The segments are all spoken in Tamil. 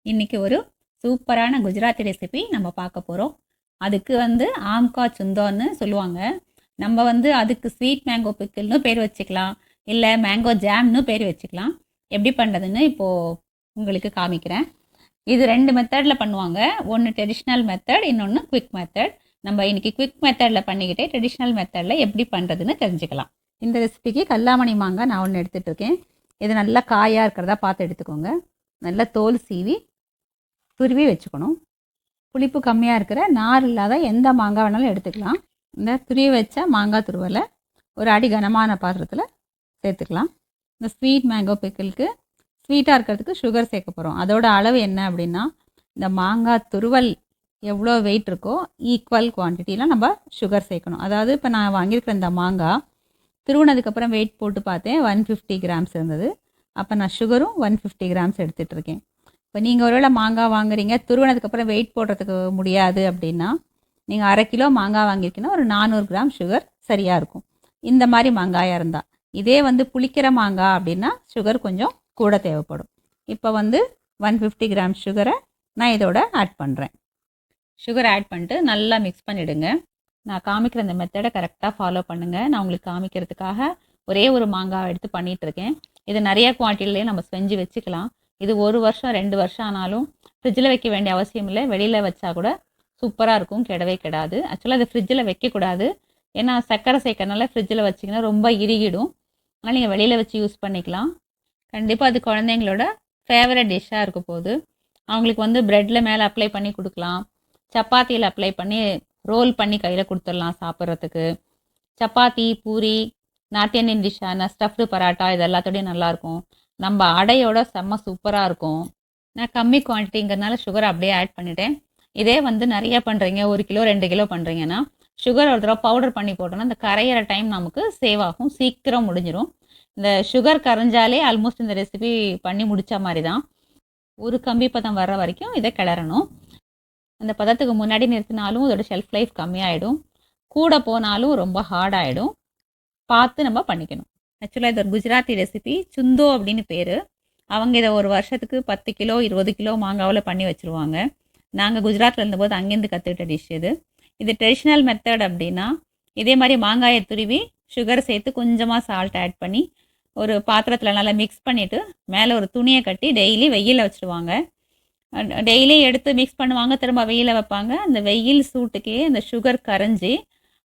இன்றைக்கி ஒரு சூப்பரான குஜராத்தி ரெசிபி நம்ம பார்க்க போகிறோம். அதுக்கு ஆம்கா சுந்தோன்னு சொல்லுவாங்க. நம்ம அதுக்கு ஸ்வீட் மேங்கோ பிக்கிள்னு பேர் வச்சுக்கலாம், இல்லை மேங்கோ ஜாம்னு பேர் வச்சுக்கலாம். எப்படி பண்ணுறதுன்னு இப்போது உங்களுக்கு காமிக்கிறேன். இது 2 மெத்தடில் பண்ணுவாங்க. ஒன்று ட்ரெடிஷ்னல் மெத்தட், இன்னொன்று குவிக் மெத்தட். நம்ம இன்றைக்கி குவிக் மெத்தடில் பண்ணிக்கிட்டே ட்ரெடிஷ்னல் மெத்தடில் எப்படி பண்ணுறதுன்னு தெரிஞ்சுக்கலாம். இந்த ரெசிபிக்கு கல்லாமணி மாங்காய் நான் ஒன்று எடுத்துகிட்டு இருக்கேன். இது நல்லா காயாக இருக்கிறதா பார்த்து எடுத்துக்கோங்க. நல்லா தோல் சீவி துருவி வச்சுக்கணும். புளிப்பு கம்மியாக இருக்கிற நார் இல்லாத எந்த மாங்காய் வேணாலும் எடுத்துக்கலாம். இந்த துருவி வச்ச மாங்காய் துருவலை ஒரு அடி கனமான பாத்திரத்தில் சேர்த்துக்கலாம். இந்த ஸ்வீட் மேங்கோ பிக்கிளுக்கு ஸ்வீட்டாக இருக்கிறதுக்கு சுகர் சேர்க்க போகிறோம். அதோட அளவு என்ன அப்படின்னா, இந்த மாங்காய் துருவல் எவ்வளோ வெயிட் இருக்கோ ஈக்குவல் குவான்டிட்டியில் நம்ம சுகர் சேர்க்கணும். அதாவது இப்போ நான் வாங்கியிருக்கிற இந்த மாங்காய் திருவுனதுக்கப்புறம் வெயிட் போட்டு பார்த்தேன், 150 கிராம்ஸ் இருந்தது. அப்போ நான் சுகரும் 150 கிராம்ஸ் எடுத்துகிட்ருக்கேன். இப்போ நீங்கள் ஒருவேளை மாங்காய் வாங்குறீங்க, துருவினதுக்கப்புறம் வெயிட் போடுறதுக்கு முடியாது அப்படின்னா, நீங்கள் 1/2 கிலோ மாங்காய் வாங்கியிருக்கீங்கன்னா ஒரு 400 கிராம் சுகர் சரியாக இருக்கும். இந்த மாதிரி மாங்காயாக இருந்தால். இதே புளிக்கிற மாங்காய் அப்படின்னா சுகர் கொஞ்சம் கூட தேவைப்படும். இப்போ 150 கிராம் சுகரை நான் இதோட ஆட் பண்ணுறேன். சுகர் ஆட் பண்ணிட்டு நல்லா மிக்ஸ் பண்ணிவிடுங்க. நான் காமிக்கிற இந்த மெத்தடை கரெக்டாக ஃபாலோ பண்ணுங்கள். நான் உங்களுக்கு காமிக்கிறதுக்காக ஒரே ஒரு மாங்காய் எடுத்து பண்ணிகிட்ருக்கேன். இது நிறைய குவான்டிட்டிலேயே நம்ம செஞ்சு வச்சுக்கலாம். இது 1 வருஷம் 2 வருஷம் ஆனாலும் ஃப்ரிட்ஜில் வைக்க வேண்டிய அவசியம் இல்லை. வெளியில் வச்சா கூட சூப்பராக இருக்கும், கெடவே கெடாது. ஆக்சுவலாக அது ஃப்ரிட்ஜில் வைக்கக்கூடாது. ஏன்னா சர்க்கரை சேர்க்கறனால ஃப்ரிட்ஜில் வச்சிங்கன்னா ரொம்ப இறுகிடும். அதனால் நீங்கள் வெளியில் வச்சு யூஸ் பண்ணிக்கலாம். கண்டிப்பாக அது குழந்தைங்களோட ஃபேவரட் டிஷ்ஷாக இருக்க போகுது. அவங்களுக்கு ப்ரெட்டில் மேலே அப்ளை பண்ணி கொடுக்கலாம், சப்பாத்தியில் அப்ளை பண்ணி ரோல் பண்ணி கையில் கொடுத்துடலாம் சாப்பிட்றதுக்கு. சப்பாத்தி, பூரி, நார்த் இந்தியன் டிஷ்ஷான ஸ்டஃப்டு பராட்டா இது எல்லாத்தோடையும் நல்லாயிருக்கும். நம்ம அடையோட செம்ம சூப்பராக இருக்கும். நான் கம்மி குவான்டிட்டிங்கிறதுனால சுகர் அப்படியே ஆட் பண்ணிட்டேன். இதே நிறைய பண்ணுறீங்க, 1 கிலோ 2 கிலோ பண்ணுறீங்கன்னா சுகர் ஒரு தடவை பவுடர் பண்ணி போட்டோன்னா இந்த கரையிற டைம் நமக்கு சேவ் ஆகும், சீக்கிரம் முடிஞ்சிடும். இந்த சுகர் கரைஞ்சாலே ஆல்மோஸ்ட் இந்த ரெசிபி பண்ணி முடித்த மாதிரி தான். ஒரு கம்பி பதம் வர்ற வரைக்கும் இதை கிளறணும். அந்த பதத்துக்கு முன்னாடி நிறுத்தினாலும் இதோட ஷெல்ஃப் லைஃப் கம்மியாயிடும், கூட போனாலும் ரொம்ப ஹார்டாகிடும். பார்த்து நம்ம பண்ணிக்கணும். ஆக்சுவலாக இது ஒரு குஜராத்தி ரெசிபி, சுந்தோ அப்படின்னு பேர். அவங்க இதை ஒரு வருஷத்துக்கு 10 கிலோ 20 கிலோ மாங்காவில் பண்ணி வச்சுருவாங்க. நாங்கள் குஜராத்தில் இருந்தபோது அங்கேருந்து கற்றுக்கிட்ட டிஷ் இது. இது ட்ரெடிஷ்னல் மெத்தட் அப்படின்னா, இதே மாதிரி மாங்காயை துருவி சுகர் சேர்த்து கொஞ்சமாக சால்ட் ஆட் பண்ணி ஒரு பாத்திரத்தில் நல்லா மிக்ஸ் பண்ணிவிட்டு மேலே ஒரு துணியை கட்டி டெய்லி வெயிலில் வச்சுருவாங்க. டெய்லி எடுத்து மிக்ஸ் பண்ணுவாங்க, திரும்ப வெயிலில் வைப்பாங்க. அந்த வெயில் சூட்டுக்கே அந்த சுகர் கரைஞ்சி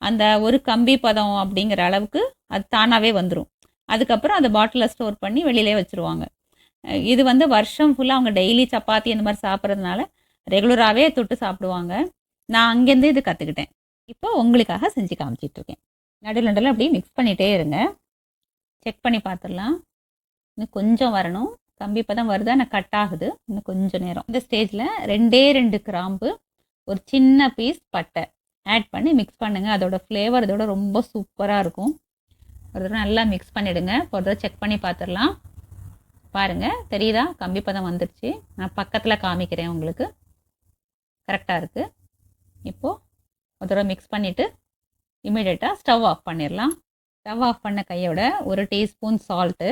அந்த ஒரு கம்பி பதம் அப்படிங்கிற அளவுக்கு அது தானாகவே வந்துடும். அதுக்கப்புறம் அந்த பாட்டிலில் ஸ்டோர் பண்ணி வெளியிலே வச்சுருவாங்க. இது வருஷம் ஃபுல்லாக அவங்க டெய்லி சப்பாத்தி இந்த மாதிரி சாப்பிட்றதுனால ரெகுலராகவே தொட்டு சாப்பிடுவாங்க. நான் அங்கேருந்து இது கற்றுக்கிட்டேன். இப்போ உங்களுக்காக செஞ்சு காமிச்சிட்ருக்கேன். நடுவில் அப்படியே மிக்ஸ் பண்ணிகிட்டே இருங்க. செக் பண்ணி பார்த்துடலாம். இன்னும் கொஞ்சம் வரணும், கம்பி பதம் வருதா, நான் கட் ஆகுது, இன்னும் கொஞ்சம் நேரம். இந்த ஸ்டேஜில் 2 கிராம்பு, ஒரு சின்ன பீஸ் பட்டை ஆட் பண்ணி மிக்ஸ் பண்ணுங்கள். அதோட ஃப்ளேவர் இதோட ரொம்ப சூப்பராக இருக்கும். ஒரு தடவை நல்லா மிக்ஸ் பண்ணிவிடுங்க. ஒரு தடவை செக் பண்ணி பார்த்துடலாம். பாருங்கள், தெரியுதா, கம்பி பதம் வந்துடுச்சு. நான் பக்கத்தில் காமிக்கிறேன் உங்களுக்கு. கரெக்டாக இருக்குது. இப்போது ஒரு தடவை மிக்ஸ் பண்ணிவிட்டு இமீடியட்டாக ஸ்டவ் ஆஃப் பண்ணிடலாம். ஸ்டவ் ஆஃப் பண்ண கையோட 1 டீஸ்பூன் சால்ட்டு,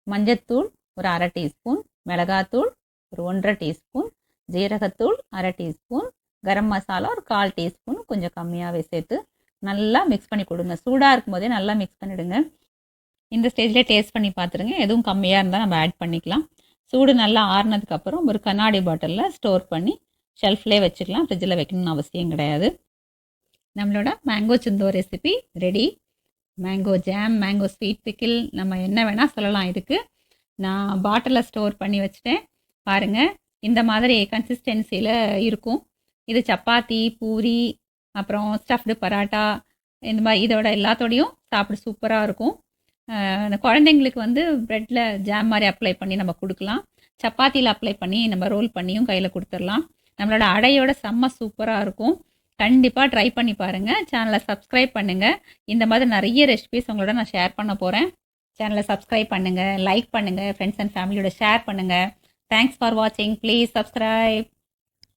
மஞ்சத்தூள் ஒரு 1/2 டீஸ்பூன், மிளகாத்தூள் ஒரு 1/2 டீஸ்பூன், ஜீரகத்தூள் 1/2 டீஸ்பூன், கரம் மசாலா ஒரு 1/4 டீஸ்பூன் கொஞ்சம் கம்மியாகவே சேர்த்து நல்லா மிக்ஸ் பண்ணி கொடுங்க. சூடாக இருக்கும் போதே நல்லா மிக்ஸ் பண்ணிவிடுங்க. இந்த ஸ்டேஜில் டேஸ்ட் பண்ணி பார்த்துருங்க. எதுவும் கம்மியாக இருந்தால் நம்ம ஆட் பண்ணிக்கலாம். சூடு நல்லா ஆறுனதுக்கப்புறம் ஒரு கண்ணாடி பாட்டிலில் ஸ்டோர் பண்ணி ஷெல்ஃப்லேயே வச்சுக்கலாம். ஃப்ரிட்ஜில் வைக்கணும்னு அவசியம் கிடையாது. நம்மளோட mango chundo recipe ready. Mango jam, mango sweet pickle, நம்ம என்ன வேணால் சொல்லலாம். இதுக்கு நான் பாட்டிலில் ஸ்டோர் பண்ணி வச்சுட்டேன். பாருங்கள், இந்த மாதிரி கன்சிஸ்டன்சியில் இருக்கும். இது சப்பாத்தி, பூரி, அப்புறம் ஸ்டஃப்டு பராட்டா இந்த மாதிரி இதோட எல்லாத்தோடையும் சாப்பிட சூப்பராக இருக்கும். அந்த குழந்தைங்களுக்கு ப்ரெட்டில் ஜாம் மாதிரி அப்ளை பண்ணி நம்ம கொடுக்கலாம். சப்பாத்தியில் அப்ளை பண்ணி நம்ம ரோல் பண்ணியும் கையில் கொடுத்துடலாம். நம்மளோட அடையோட செம்ம சூப்பராக இருக்கும். கண்டிப்பாக ட்ரை பண்ணி பாருங்கள். சேனலை சப்ஸ்கிரைப் பண்ணுங்கள். இந்த மாதிரி நிறைய ரெசிபிஸ் உங்களோட நான் ஷேர் பண்ண போகிறேன். சேனலை சப்ஸ்கிரைப் பண்ணுங்கள், லைக் பண்ணுங்கள், ஃப்ரெண்ட்ஸ் அண்ட் ஃபேமிலியோட ஷேர் பண்ணுங்கள். தேங்க்ஸ் ஃபார் வாட்சிங். Please subscribe.